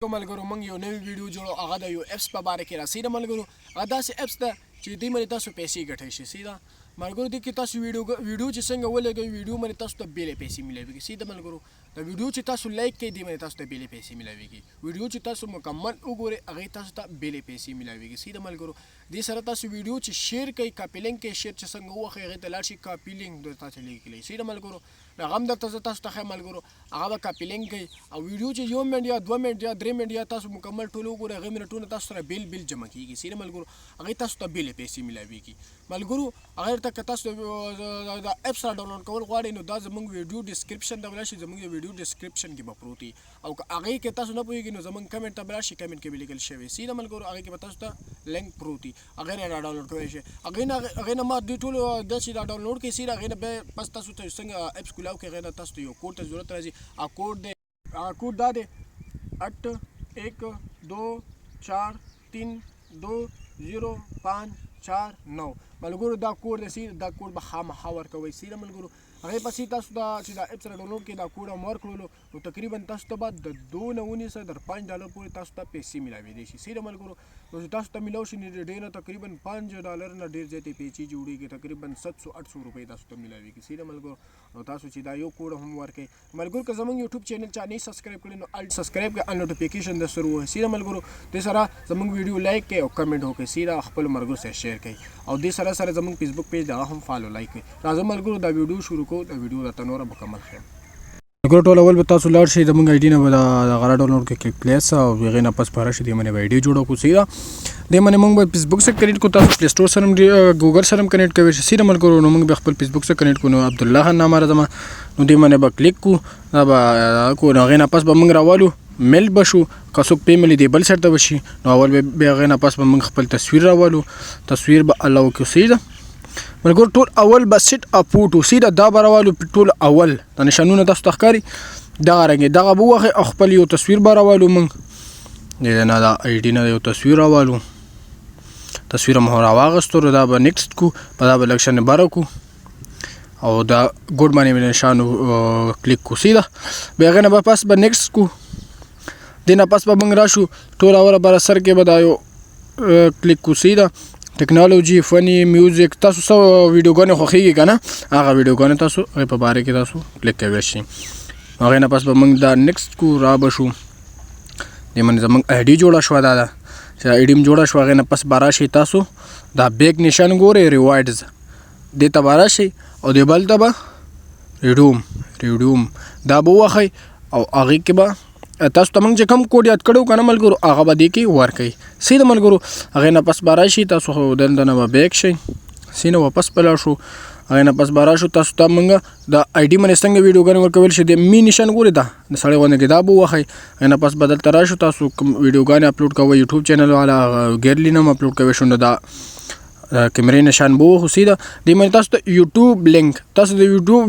علیکم ملګرو موږ یو نوی ویډیو جوړو هغه د یو اپس په باره کې راسي د ملګرو هغه داسې اپس ده چې دې باندې تاسو پیسې ګټئ شئ سیده ملګرو دې کې تاسو ویډیو چې څنګه ولګوئ ویډیو باندې تاسو ته بیلې پیسې ملويږي سیده ملګرو د ویډیو چې تاسو لایک کړئ دې باندې تاسو ته بیلې پیسې ملويږي ویډیو چې تاسو مکمل وګورئ هغه تاسو ته بیلې پیسې ملويږي سیده ملګرو دې سره تاسو ویډیو چې شیر کړئ کاپی لینک کې شیر چې څنګه وخه هغه ته لاړ شي کاپی لینک درته لیکلی سیده ملګرو هغه هم درته تاسو ته ښه ملګرو هغه به کاپی لینک کوي او ویډیو چې 1 منټ یا 2 منټ یا 3 منټ یا تاسو مکمل ټول وګورئ هغه منټونه تاسو سره بیل جمع کیږي سیده ملګرو هغه تاسو ته بیلې پیسې ملويږي ملګرو هغه ته تاسو د اپس را ډاونلوډ کول غواړئ نو دا زموږ ویډیو ډسکرپشن ته بلاشي زموږ ویډیو ډسکرپشن کې به پروت وي او هغه کې تاسو نه پوهیږئ نو زموږ کمنټ ته بلاشي کمنټ کې به لیکل شوی سیده ملګرو هغه کې به تاسو ته لینک پروت وي هغه نه را ډاونلوډ کوئ شي هغه نه ما دې ټول د چې را ډاونلوډ کې سیده هغه نه به پس تاسو ته څنګه اپس کولاو کې هغه تاسو ته یو کوډ ته ضرورت راځي ا کوډ دې کوډ دا دې 81232059 ملګرو دا کوډ دی دا کوډ به خامخا ورکوئ سیده ملګرو هغې پسې تاسو دا چې دا اپس را ډاونلوډ کړئ دا کوډ هم ورکړلو نو تقریبا تاسو ته به د 2 نه ونیسه تر $5 پورې تاسو ته پیسې ملاوېدی شي سیده ملګرو نو چې تاسو ته ملاو شي ډېر نه تقریبا $5 نه ډېر زیاتې پیسې جوړېږي تقریبا 700-800 روپۍ تاسو ته ملاوېږي سیده ملګرو نو تاسو چې دا یو کوډ هم ورکړئ ملګرو که زموږ یوټیوب چینل چا نه سبسکرایب کړی نو سبسکرایب کړئ ان نوټیفیکیشن د سره ووهئ سیده ملګرو دې سره زموږ ویډیو لایک کړئ او کمنټ وکړئ سیده خپلو ملګرو سره شیر کړئ او دې سره زموږ فیسبوک پیج دغه هم فالو لایک کړئ راځه ملګرو دا ویډیو شروع کوو دا ویډیو راته نوره مکمل ښیم ملګرو ټول اول به تاسو لاړ شئ زموږ آی ډي نه به دغه را ډاونلوډ کړئ کلیک پلیس او هغې نه پس په راشي دې باندې به آی ډي جوړه کړو سیده دې باندې موږ به فیسبوک سره کنیکټ کړو تاسو پلی سټور سره هم ګوګل سره هم کنیکټ کوئ شئ سیده ملګرو نو موږ به خپل فیسبوک سره کنیکټ کړو نو عبدالله خان نامه راځم نو دې باندې به کلیک کړو دا به کو نو هغې نه پس به موږ راوالو میل به شو که څوک پیملی دی بل سر ته به شي نو اول به هغې نه پس به موږ خپل تصویر راوالو تصویر به الاو کړو سیده ملګرو ټول اول به سیټ اپوټو سیده دا به راوالو ټول اول د نشانونه تاسو ته ښکاري دغه رنګې دغه به ووهئ او خپل یو تصویر به راوالو موږ د نه دا آی ډي نه یو تصویر راوالو تصویر مو راواغستو دا به نیکسټ کو په دا به لږ شانې بره کو او دا ګوډ باندې مې نشانو کلیک کو سیده بیا هغې نه به پس به نیکسټ کو دې نه پس به موږ راشو ټول اوله بره سر کې به دا یو کلیک کو سیده ټیکنالوژي فني میوزیک تاسو څه ویډیوګانې خوښېږي که نه هغه ویډیوګانې تاسو هغې په باره کې تاسو کلیک کولی شئ هغې نه پس به موږ دا نیکسټ کو را به شو دې باندې زموږ آی ډي جوړه شوه دا ده چې آی ډي م جوړه شوه هغې نه پس به راشئ تاسو دا بیک نشان ګورئ ریوارډز دې ته به راشئ او دې بل ته به ریډیوم دا به ووهئ او هغې کې به تاسو ته موږ چې کوم کوډ یاد کړی و که نه ملګرو هغه به دې کې ورکوئ سیده ملګرو هغې نه پس به راشئ تاسو خو دلته نه به بیک شئ سیده واپس به لاړ شو هغې نه پس به راشو تاسو ته موږ د آی ډي باندې څنګه ویډیوګانې ورکولی شي د می نشان ګورئ دا د سړی غوندې کې دا به ووهئ هغې نه پس به دلته راشو تاسو کوم ویډیوګانې اپلوډ کوئ یوټیوب چینل والا ګیرلی نه هم اپلوډ کوی شو نو دا کیمرې نشان به ووهو سیده دې باندې تاسو ته یوټیوب لینک تاسو د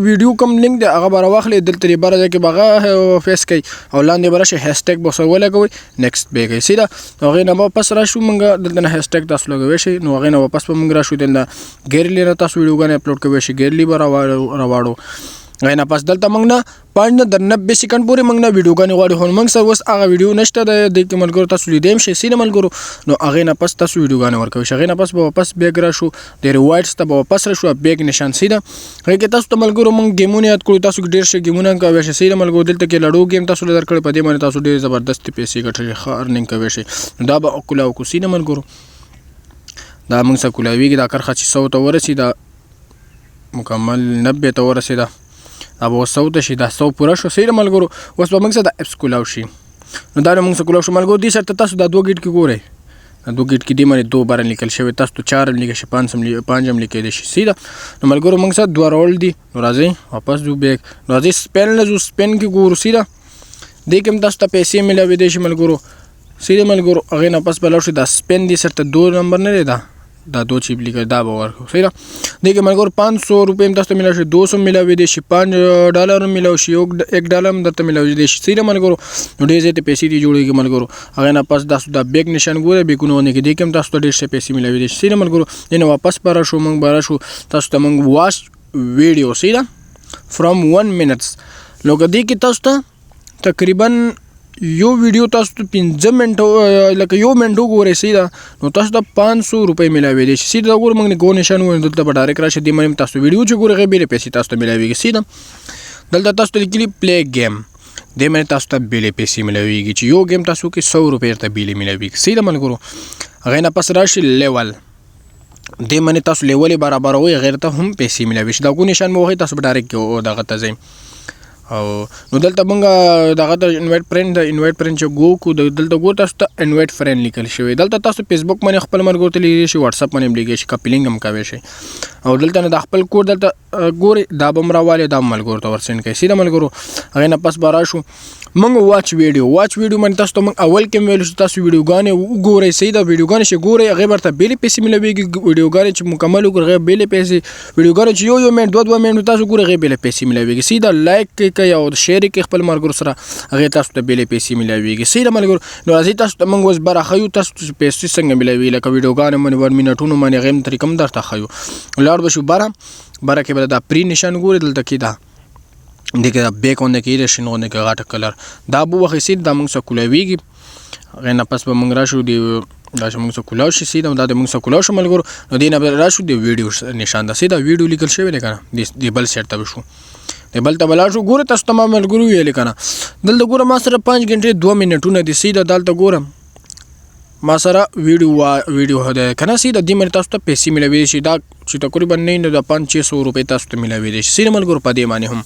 ویډیو کوم لینک دی هغه به راواخلئ دلته دې بره ځای کې به هغه فیس کوئ او لاندې به راشئ هیشټیګ به ورسره ولګوئ نیکسټ به یې کوئ سیده هغې نه به واپس راشو موږ دلته نه هیشټیګ تاسو لګوی شئ نو هغې نه واپس به موږ راشو دلته ګیرلی نه تاسو ویډیوګانې اپلوډ کوی شئ ګیرلی به راواړو هغې نه پس دلته موږ نه 5 نه تر 90 سیکنډ پورې موږ نه ویډیوګانې غواړي خو موږ سره اوس هغه ویډیو نشته دی دې کې ملګرو تاسو لیدی هم شئ سیده ملګرو نو هغې نه پس تاسو ویډیوګانې ورکوئ شئ هغې نه پس به واپس بیک راشو د ریوارډز ته به واپس راشو بیک نشان سیده هغې کې تاسو ته ملګرو موږ ګیمونه یاد کړو تاسو ډېر ښه ګیمونه هم کوی شئ سیده ملګرو دلته کې لډو گیم تاسو له درکړی په دې باندې تاسو ډېر زبردستې پیسې ګټلی ښه ارنینګ کوی شئ نو دا به کولاو کړو سیده ملګرو دا موږ سره کولاویږي دا کرښه چې 100 ته ورسېده مکمل 90 ته ورسېده دا به اوس 100 ته شي دا 100 پوره شو سیده ملګرو اوس به موږ سره د اپس کولاو شي نو دا موږ سره کولاو شو ملګرو دې سره ته تاسو دا 2 ګیټ کې ګورئ دا 2 ګیټ کې دې باندې 2 باره لیکل شوی تاسو ته 4 هم لیکل شي 5 هم لیکلی شي سیده نو ملګرو موږ سره 2 راول دي نو راځئ واپس ځو بیک نو راځئ سپین نه ځو سپین کې ګورو سیده دې کې هم تاسو ته پیسې میلاوېدی شي ملګرو سیده ملګرو هغې نه پس به لاړ شو دا سپین دې سره ته 2 نمبر نه دی دا 2 چې لیکل دا به ورکړو سیده دې کې ملګرو 500 روپۍ هم تاسو ته میلاو شي 200 میلاوېدی شي $5 هم میلاو شي $1 هم درته میلاوېدی شي سیده ملګرو نو ډېر زیاتې پیسې دې جوړېږي ملګرو هغې نه پس تاسو دا بیک نشان ګورئ بیکونه ونې کې دې کې هم تاسو ته ډېر ښه پیسې میلاوېدی شي سیده ملګرو دې نه واپس به راشو موږ به راشو تاسو ته موږ واچ ویډیو سیده فرام 1 منټس نو که دې کې تاسو ته تقریبا یو ویډیو تاسو ته 15 منټو لکه یو منټو ګورئ سیده نو تاسو ته 500 روپۍ ملاوي دي سیده ګور موږ نه ګو نشان و دلته به ډایرکټ راشي دې باندې تاسو ویډیو چې ګورئ غیر پیسې تاسو ته ملاويږي سیده دلته تاسو ته لیکلي پلی گیم دې باندې تاسو ته بیلې پیسې ملاويږي چې یو گیم تاسو کې 100 روپۍ ته بیلې ملاويږي سیده ملګرو هغه نه پس راشي لیول دې باندې تاسو لیول برابروي غیر ته هم پیسې ملاوي شي دا ګو نشان مو وهي تاسو به ډایرکټ دغه ته ځئ او نو دلته موږ دغه ته انوایټ فرند چې ګو کو دلته ګور تاسو ته انوایټ فرند لیکل شوی دلته تاسو فیسبوک باندې خپل مرګو ته لیږئ شي واتس اپ باندې لیږئ شي کاپی لینک هم کوي شي او دلته نه د خپل کوډ دلته ګوري دا به راوالی دا ملګرو ته ورسینډ کوي سیده ملګرو هغې نه پس به راشو موږ واچ ویډیو باندې تاسو ته موږ اول کې ویلو چې تاسو ویډیوګانې وګورئ سیده ویډیوګانې چې ګورئ هغې به ورته بیلې پیسې ملویږي ویډیوګانې چې مکمل وګورئ هغې بیلې پیسې ویډیوګانې چې یو منټ دوه منټ تاسو ګورئ هغې بیلې پیسې ملویږي سیده لایک کوي او شیر کوي خپل ملګرو سره هغې تاسو ته بیلې پیسې ملویږي سیده ملګرو نو راځئ تاسو ته موږ اوس بره ښیو تاسو ته پیسې څنګه ملوي لکه ویډیوګانې باندې 1 منټونو باندې هغې هم طریقه هم درته ښیو ولاړ به شو بره کې به دا پری نشان ګورئ دلته کې دا دې کې دا بیک غونډه کې د شین غونډه کې غاټه کلر دا به واخیستل دا موږ سره کولاویږي هغې نه پس به موږ راشو دا چې موږ سره کولاو شي سیده دا د موږ سره کولاو شو ملګرو نو دې نه به راشو د ویډیو نشان ده سیده ویډیو لیکل شوی دی که نه د بل سایډ ته به شو د بل ته به لاړ شو ګوره تاسو ته ما ملګرو ویلې که نه دلته ګوره ما سره 5 غنټې 2 منټونه دي سیده دلته ګورم ما سره ویډیو ده که نه سیده دې باندې تاسو ته پیسې ملوي شي دا چې تقریبا نه نو د 500 روپۍ تاسو ته ملوي دي سیده ملګرو په دې باندې هم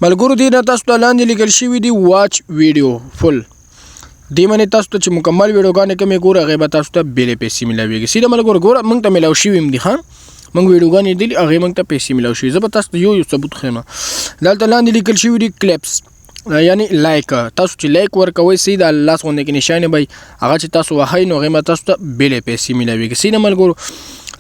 ملګرو دې نه تاسو ته لاندې لیکل شوي دي واچ ویډیو فل دې باندې تاسو ته چې مکمل ویډیوګانې کومې ګوره هغې به تاسو ته بیلې پیسې ملویږي سیده ملګرو ګوره موږ ته ملاو شوي هم دي ښه موږ ویډیوګانې دي هغې موږ ته پیسې ملاو شوي زه به تاسو ته یو ثبوت ښیم دلته لاندې لیکل شوي دي کلیپس یعنی لایک تاسو چې لایک ورکوئ سیده لاس غوندې کې نشانې به هغه چې تاسو وهئ نو هغې به تاسو ته بیلې پیسې ملاویږي سیده ملګرو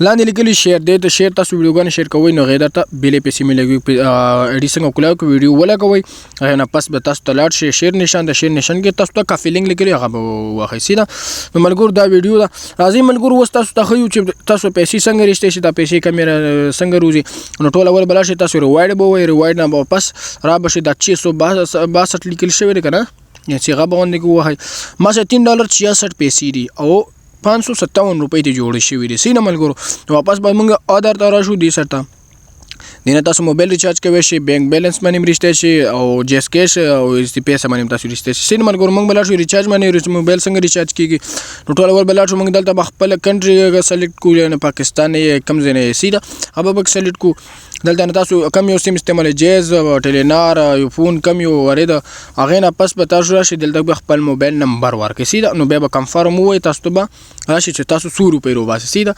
لاندې لیکلي شیر دی ته شیر تاسو ویډیوګانې شیر کوئ نو هغې درته بیلې پیسې ملوي ایډي څنګه کولاو کې ویډیو ولګوئ هغې نه پس به تاسو ته لاړ شي شیر نشان د شیر نشان کې تاسو ته کافي لینک لیکلي هغه به واخئ سیده نو ملګرو دا ویډیو ده راځئ ملګرو اوس تاسو ته ښیو چې تاسو پیسې څنګه رښتې شي دا پیسې کمې څنګه روزي نو ټول اول به لاړ شئ تاسو ریوایډ به ووایئ ریوایډ نه به پس را به شي دا 662 لیکل شوی دی که نه چې هغه به غوندې کې ووهئ ما سره $3.66 پیسې دي او 557 روپۍ ته جوړې شوي دي سینه ملګرو واپس به موږ ادر ته راشو دې سر ته دې نه تاسو موبایل ریچارج کوی شئ بینک بیلنس باندې هم رښتیا شي او جیس کیش او پیسه باندې هم تاسو رښتیا شي سینه ملګرو موږ به لاړ شو ریچارج باندې موبایل څنګه ریچارج کېږي نو ټول اول به لاړ شو موږ دلته به خپله کنټري سلیکټ کړو یعنې پاکستان یې کوم ځای نه یې سیده هغه به سلیکټ کړو دلته نه تاسو کم یو سیم استعمالوئ جیز ټیلینار ایفون کم یو ورېده هغې نه پس به تاسو راشئ دلته به خپل موبایل نمبر ورکړئ سیده نو بیا به کنفرم ووایئ تاسو ته به راشي چې تاسو 100 روپۍ روباسئ سیده